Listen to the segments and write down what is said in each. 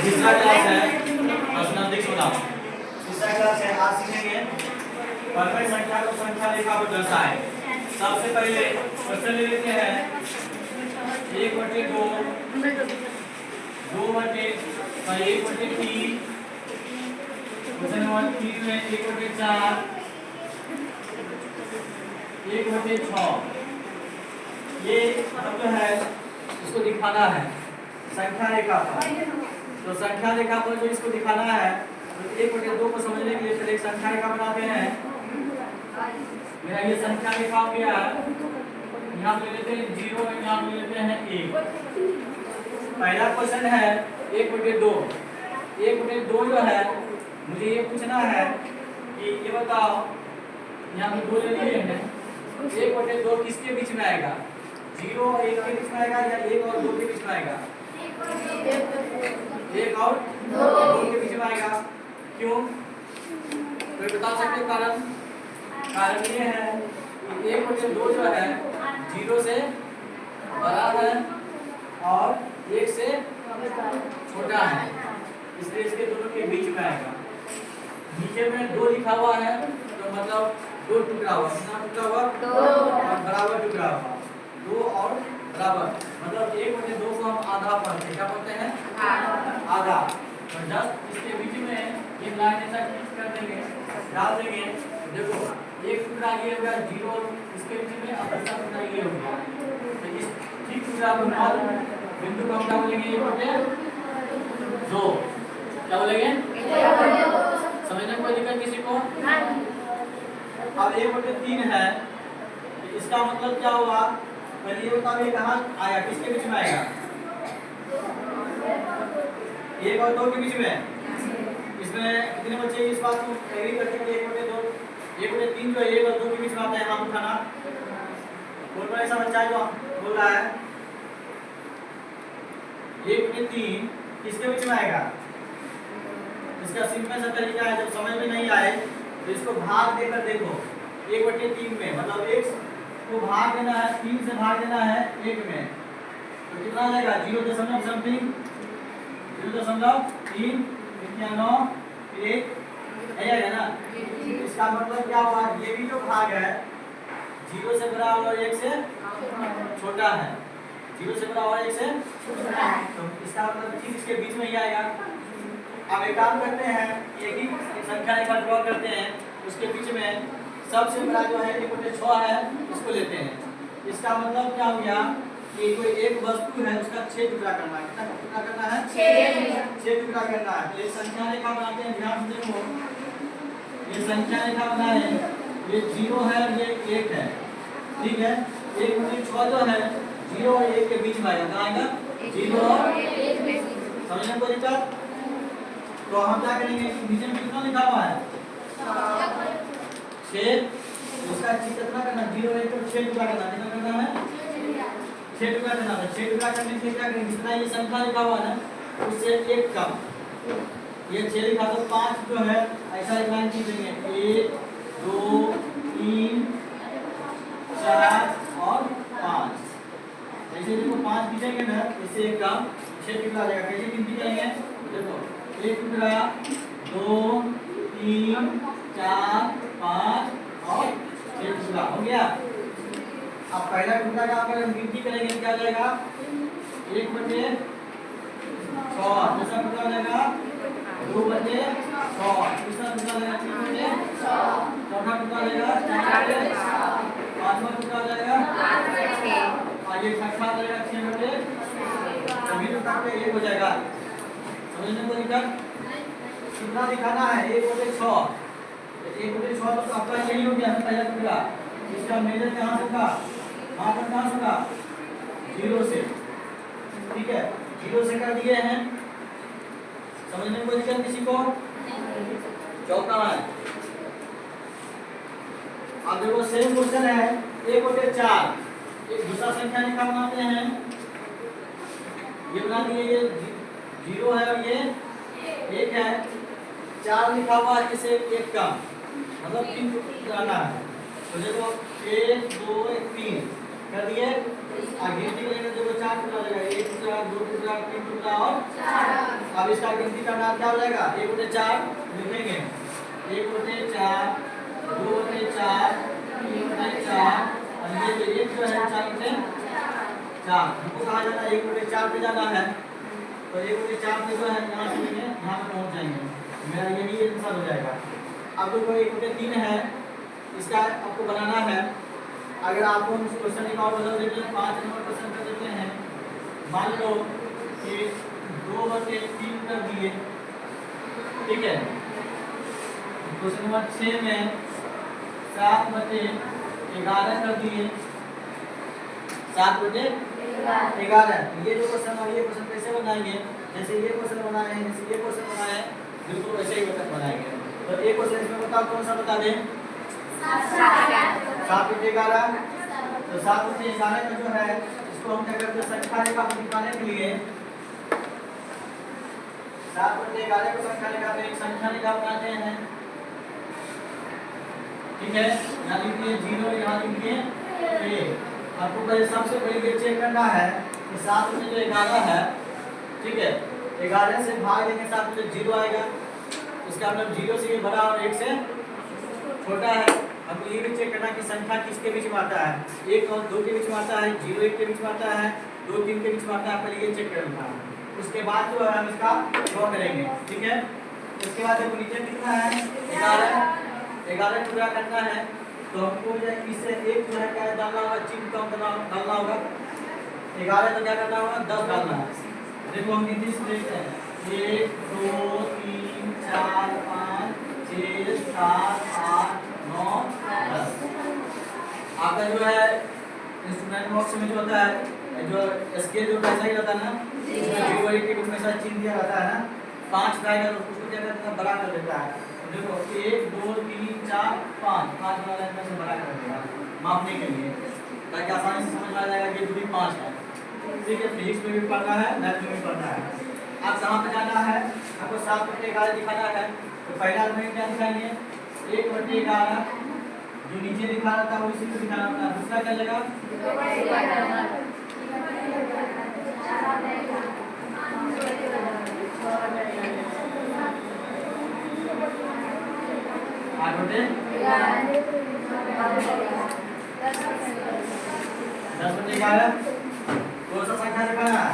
तीसरा क्लास है मैथमेटिक्स वाला। तीसरा क्लास है, आज सीखेंगे परफेक्ट संख्या को संख्या रेखा पर दर्शाएं। सबसे पहले क्वेश्चन ले लेते हैं 1/2 2/1/3। क्वेश्चन नंबर 3 में 1/4 1/6। ये मतलब जो है इसको दिखाना है संख्या रेखा पर। तो संख्या रेखा पर जो इसको दिखाना है तो 1/2 को समझने के लिए पहले एक संख्या रेखा बनाते हैं। मेरा ये संख्या रेखा हो गया, यहाँ ले लेते हैं 0, यहाँ ले लेते हैं 1। पहला क्वेश्चन है 1/2। 1/2 जो है मुझे ये पूछना है कि ये बताओ, यहाँ पे 2 ले लिए हैं, 1/2 किसके बीच में आएगा? 0 और 1 के बीच में आएगा या 1 और 2 के बीच में आएगा? 1 और 2 के बीच में आएगा। क्यों? तो बता सकते हो कारण? कारण ये है कि 1/2 जो है 0 से बड़ा है और 1 से छोटा है, इसलिए इसके दोनों के बीच में आएगा। नीचे में 2 लिखा हुआ है तो मतलब 2 टुकड़ा हुआ। कितना टुकड़ा हुआ? 2 और बराबर टुकड़ा हुआ। 2 और बराबर मतलब 1/2 को हम आधा पढ़ते हैं। क्या पढ़ते हैं? आधा। तो जस्ट इसके बीच में ये लाइन ऐसा खींच कर देंगे, डाल देंगे। देखो एक टुकड़ा ये हो गया 0 और इसके बीच में अब दूसरा टुकड़ा ये हो गया। तो इस ठीक टुकड़ा को बिंदु को हम क्या बोलेंगे? 1/2। क्या बोलेंगे? समझने में कोई दिक्कत किसी को? अब 1/3 है, इसका मतलब क्या हुआ? पहले ये बताओ ये कहाँ आया, किसके बीच में आएगा? 1 और 2 के बीच में। इसमें कितने बच्चे इस बात को एग्री करते हैं कि 1/2 1/3 जो है 1 और 2 के बीच में आता है? हाथ उठाना। कौन कौन ऐसा बच्चा है जो बोल रहा है 1/3 किसके बीच में आएगा? इसका सिंपल सा तरीका है, जब समझ में नहीं आए तो इसको भाग देकर देखो। 1/3 में मतलब 1 को भाग देना है, 3 से भाग देना है 1 में, तो कितना आ जाएगा? 0 समथिंग 0.3 या 9 1 है ना। इसका मतलब क्या हुआ? ये भी जो भाग है 0 से बड़ा और 1 से छोटा है। 0 से बड़ा और 1 से छोटा है, तो इसका मतलब ठीक इसके बीच में ही आएगा। अब एक काम करते हैं, एक ही संख्या रेखा ड्रॉ करते हैं, उसके बीच में सबसे बड़ा जो है 1/6 है, इसको लेते हैं। इसका मतलब क्या हो गया कि कोई एक वस्तु है उसका 6 टुकड़ा करना है। कितना टुकड़ा करना है? 6 टुकड़ा करना है। तो ये संख्या रेखा बनाते हैं, ध्यान से देखो। ये संख्या रेखा बनाए, ये 0 है और ये 1 है, ठीक है। 1/6 जो है 0 और 1 के बीच में आएगा। कहाँ आएगा? 0 और 1 में। समझने को दिक्कत? तो हम क्या करेंगे? नीचे में कितना लिखा हुआ है? 6। उसका कितना करना? 0 1 को 6 टुकड़ा करना। कितना करना है? 6 टुकड़ा करना है। 6 टुकड़ा करने से क्या करेंगे? जितना ये संख्या लिखा हुआ है उससे 1 कम। ये 6 लिखा तो 5 जो है ऐसा एक लाइन खींचेंगे, 1 2 3 4 और 5। ऐसे देखो 5 खींचेंगे ना, इससे 1 कम 6 टुकड़ा आ जाएगा। कैसे गिनती करेंगे? देखो 1 टुकड़ा 2 3 4 5 और 6 टुकड़ा हो गया। अब पहला टुकड़ा का अगर हम गिनती करेंगे क्या हो जाएगा? 1/6। दूसरा टुकड़ा हो जाएगा 2/6। तीसरा टुकड़ा हो जाएगा 3/6। चौथा टुकड़ा हो जाएगा 4/6। पांचवा टुकड़ा हो जाएगा 8/6। और ये छठा हो जाएगा 6/6। सभी टुकड़ा पे 1 हो जाएगा। समझने को दिक्कत? कितना दिखाना है? 1/6। 1/6 तो आपका यही हो गया पहला टुकड़ा। इसका मेजर कहाँ से होगा? वहाँ पर कहाँ से होगा? 0 से, ठीक है। 0 से कर दिए हैं। समझने में कोई दिक्कत किसी को? चौथा है। अब देखो सेम क्वेश्चन है 1/4। एक दूसरा संख्या रेखा बनाते हैं। ये बना दिए, ये 0 है और ये 1 है। 4 लिखा हुआ है, इसे 1 कम मतलब 3 जाना है। तो देखो 1 2 3 कर दिए। आगे गिनती करेंगे तो 4 टुकड़ा हो जाएगा। 1 टुकड़ा 2 टुकड़ा 3 टुकड़ा और 4। अब अब इसका गिनती करना क्या हो जाएगा, 1 बटे 4 लिखेंगे, 1 बटे 4, 2 बटे 4, 3 बटे 4, और ये जो 1 जो है 4 बटे 4, हमको कहा जाना है 1 बटे 4 पे जाना है, तो 1 बटे 4 पे जो है यहाँ से लेंगे यहाँ पे पहुँच जाएंगे, मेरा यही आंसर हो जाएगा। अब देखो 1 बटे 3 है, इसका आपको बनाना है। अगर आपको हम इस क्वेश्चन एक और बदल देते हैं, 5 नंबर क्वेश्चन कर देते हैं, मान लो कि 2 बटे 3 कर दिए, ठीक है। क्वेश्चन नंबर 6 में 7 बटे 11 कर दिए, 7 बटे 11। ये जो क्वेश्चन है ये क्वेश्चन कैसे बनाएंगे, जैसे ये क्वेश्चन बनाए हैं, जैसे ये क्वेश्चन बनाए हैं, बिल्कुल वैसे ही क्वेश्चन बनाएंगे। तो एक क्वेश्चन इसमें बताओ कौन सा बता दें, 7 बटे 11। तो 7 बटे 11 का जो है इसको हम क्या करते हैं, संख्या रेखा को दिखाने के लिए 7 बटे 11 को संख्या रेखा पे एक संख्या रेखा बनाते हैं, ठीक है। यहाँ लिखिए 0, यहाँ लिखिए 1। आपको पहले सबसे पहले ये चेक करना है कि 7 में जो 11 है, ठीक है, 11 से भाग देंगे 7 में 0 आएगा, इसका मतलब 0 से ये बड़ा और 1 से छोटा है। हमको ये भी चेक करना कि संख्या किसके बीच में आता है, 1 और 2 के बीच में आता है, 0 1 के बीच में आता है, 2 3 के बीच में आता है, पहले ये चेक करना है। उसके बाद जो है हम इसका ड्रॉ करेंगे, ठीक है। उसके बाद देखो नीचे कितना है, 11 पूरा करना है, तो हमको जो है इससे एक जो है क्या डालना होगा, चिन्ह कम डालना होगा। 11 तो क्या करना होगा, 10 डालना है। देखो हम गिनती से देखते हैं, 1 2 3 4 5 6 7 8 9 10। आपका जो है इंस्ट्रूमेंट बॉक्स में जो होता है, जो स्केल जो पैसा ही रहता है ना, इसमें 0 1 के बीच में सारा चिन्ह दिया रहता है ना, 5 का अगर उसको क्या करता है, बड़ा कर देता है। देखो 1 2 3 4 5 वाला इतना से बड़ा कर देगा मापने के लिए, ताकि आसानी से समझ में आ जाएगा कि दूरी 5 है, ठीक है। फिजिक्स में भी पढ़ना है, मैथ में भी पढ़ना है। आप कहाँ पे जाना है, आपको 7 बटे 11 दिखाना है, तो पहला में क्या दिखाएंगे, 1 बटे 11, जो नीचे दिखा रहा था वो इसी को दिखाना होता है। दूसरा क्या जगह, बटे 10 बटे 11, कौन सा संख्या दिखाना है,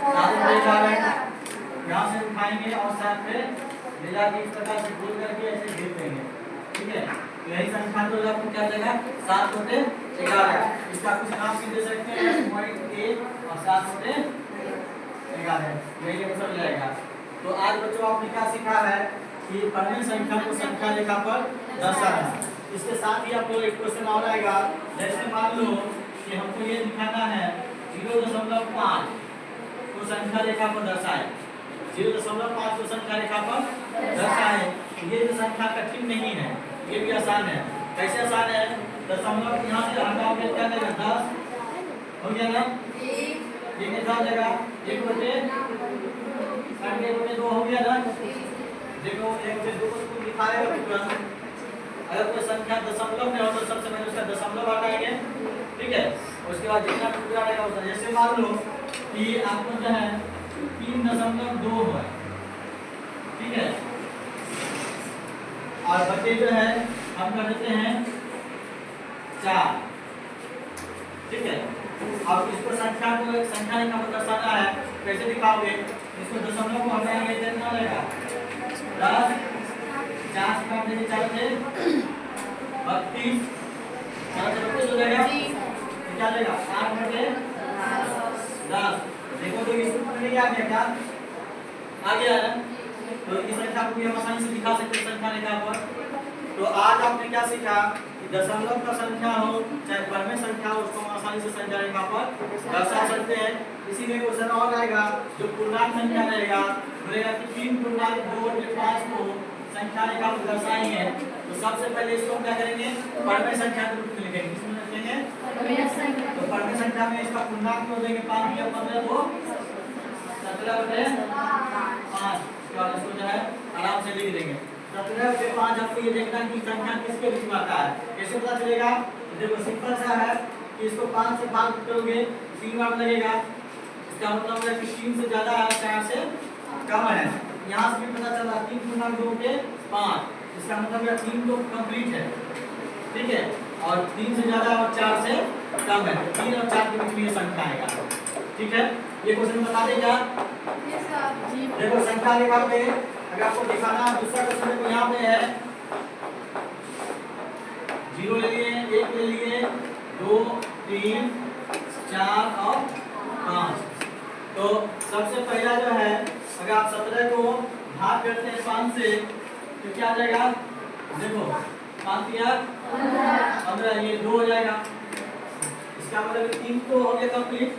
7 बटे 11। यहाँ से उठाएंगे और साथ में ले जाके इस प्रकार से गोल करके ऐसे घेर देंगे, ठीक है। तो यही संख्या तो आपको क्या देगा, 7 बटे 11। इसका कुछ नाम भी दे सकते हैं, 0.1 और 7 बटे 11, यही आंसर जाएगा। तो आज बच्चों आपने क्या सीखा है कि परिमेय संख्या को संख्या रेखा पर दर्शाना। इसके साथ ही आपको एक क्वेश्चन और आएगा, जैसे मान लो कि हमको ये दिखाना है 0.5 को संख्या रेखा पर दर्शाए, 0.5 को संख्या रेखा पर दर्शाए। ये जो संख्या कठिन नहीं है, ये भी आसान है। कैसे आसान है, दशमलव यहाँ से हटाओगे क्या देगा, 10 हो गया ना, ये कितना देगा, 1 बटे 2 हो गया ना। देखो 1 से 2 को दिखाएगा तुरंत, अगर कोई संख्या दशमलव में हो तो सबसे पहले उसका दशमलव हटाएंगे, ठीक है। उसके बाद जितना टुकड़ा रहेगा उसका, जैसे मान लो कि आपको जो है 3.2 है, ठीक है, और बच्चे जो है हम कर देते हैं 4, ठीक है। अब इसको संख्या को एक संख्या रेखा पर दर्शाना है, कैसे दिखाओगे, इसको दशमलव को हटाएंगे, कितना रहेगा, 10, 4 से काट देंगे, 4 से 32, 4 से 32 हो जाएगा, क्या देगा, 8 बटे 10। देखो तो इसको नहीं आ गया, क्या आ गया ना, तो इस संख्या को भी हम आसानी से दिखा सकते हैं संख्या रेखा पर। तो आज आपने क्या सीखा कि दशमलव का संख्या हो चाहे परिमेय संख्या हो, उसको हम आसानी से संख्या रेखा पर दर्शा सकते हैं। इसी में क्वेश्चन और आएगा जो पूर्णांक संख्या रहेगा, बोलेगा कि 3.2/5 को संख्या रेखा पर दर्शाएंगे, तो सबसे पहले इसको क्या करेंगे, परिमेय संख्या के रूप में लिखेंगे। किसमें लिखेंगे, तो परिमेय संख्या में इसका पूर्णांक को देंगे 5 या 15 को 17/5, इसको जो है आराम से लिख देंगे। 17/5 आपको ये देखना कि संख्या किसके बीच में आता है, कैसे पता चलेगा, देखो सिंपल सा है कि इसको 5 से भाग करोगे 3 बार लगेगा, इसका मतलब है कि 3 से ज्यादा है, 4 से कम है। यहाँ से भी पता चला 3 पूर्णांक 2 के 5, इसका मतलब है 3 तो कंप्लीट है, ठीक है, और 3 से ज्यादा और 4 से कम है, 3 और 4 के बीच में ये संख्या आएगा, ठीक है। ये क्वेश्चन बता देगा, देखो संख्या लिखा पे अगर आपको दिखाना दूसरा क्वेश्चन देखो यहाँ पे है 0 ले लिए, 1 ले लिए, 2 3 4 और 5। तो सबसे पहला जो है अगर आप 17 को भाग करते हैं 5 से तो क्या आ जाएगा, देखो 5 या 15, ये 2 हो जाएगा, इसका मतलब 3 तो हो गया कंप्लीट।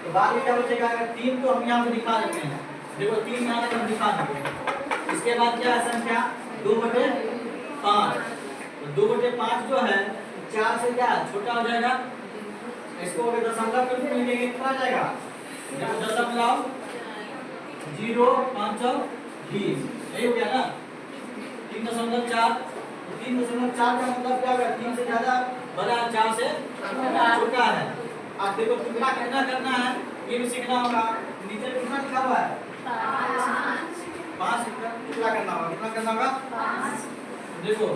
तो बाद में क्या बचेगा, अगर 3 तो हम यहाँ पे दिखा देते हैं, देखो 3 यहाँ तक हम दिखा देंगे। इसके बाद क्या है संख्या 2/5, तो 2/5 जो है 4 से क्या छोटा हो जाएगा, इसको अगर दशमलव के रूप में लिखेंगे कितना आ जाएगा, देखो दशमलव 0.520, यही हो गया ना 3.4। 3.4 का मतलब क्या होगा, 3 से ज्यादा बड़ा, 4 से छोटा है। अब देखो टुकड़ा कितना करना है ये भी सीखना होगा। नीचे कितना लिखा हुआ है 5 टुकड़ा करना होगा, कितना करना होगा 5। देखो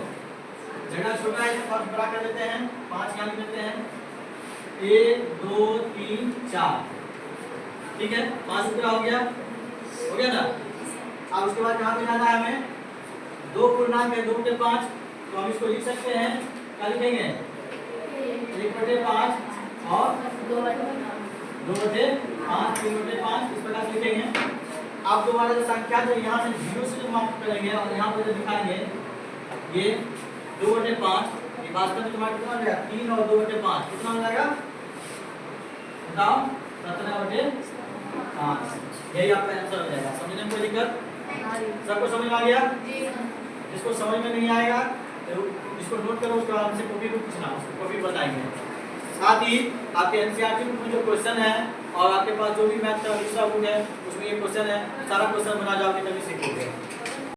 जगह छोटा है तो बड़ा कर देते हैं, 5 यहाँ लिख देते हैं, 1 2 3 4, ठीक है, 5 टुकड़ा हो गया ना। अब उसके बाद कहाँ पे जाना है हमें, 2 पूर्णांक है 2/5, तो हम इसको लिख सकते हैं, क्या लिखेंगे 1/5 और 2/5, 3/5, इस प्रकार से लिखेंगे। अब दोबारा जो संख्या जो यहाँ से 0 से समाप्त करेंगे और यहाँ पर जो दिखाएंगे ये 2/5, ये वास्तव में तुम्हारा कितना हो जाएगा 3 और 2/5 कितना हो जाएगा बताओ 17/5, यही आपका आंसर हो जाएगा। समझने में कोई दिक्कत, सबको समझ में आ गया? जिसको समझ में नहीं आएगा तो इसको नोट करो, उसके बाद हमसे कॉपी को पूछना, उसको कॉपी बताएंगे। साथ ही आपके एनसीईआरटी बुक में जो क्वेश्चन है और आपके पास जो भी मैथ का दूसरा बुक है उसमें ये क्वेश्चन है, सारा क्वेश्चन बना जाओगे तभी सीखोगे।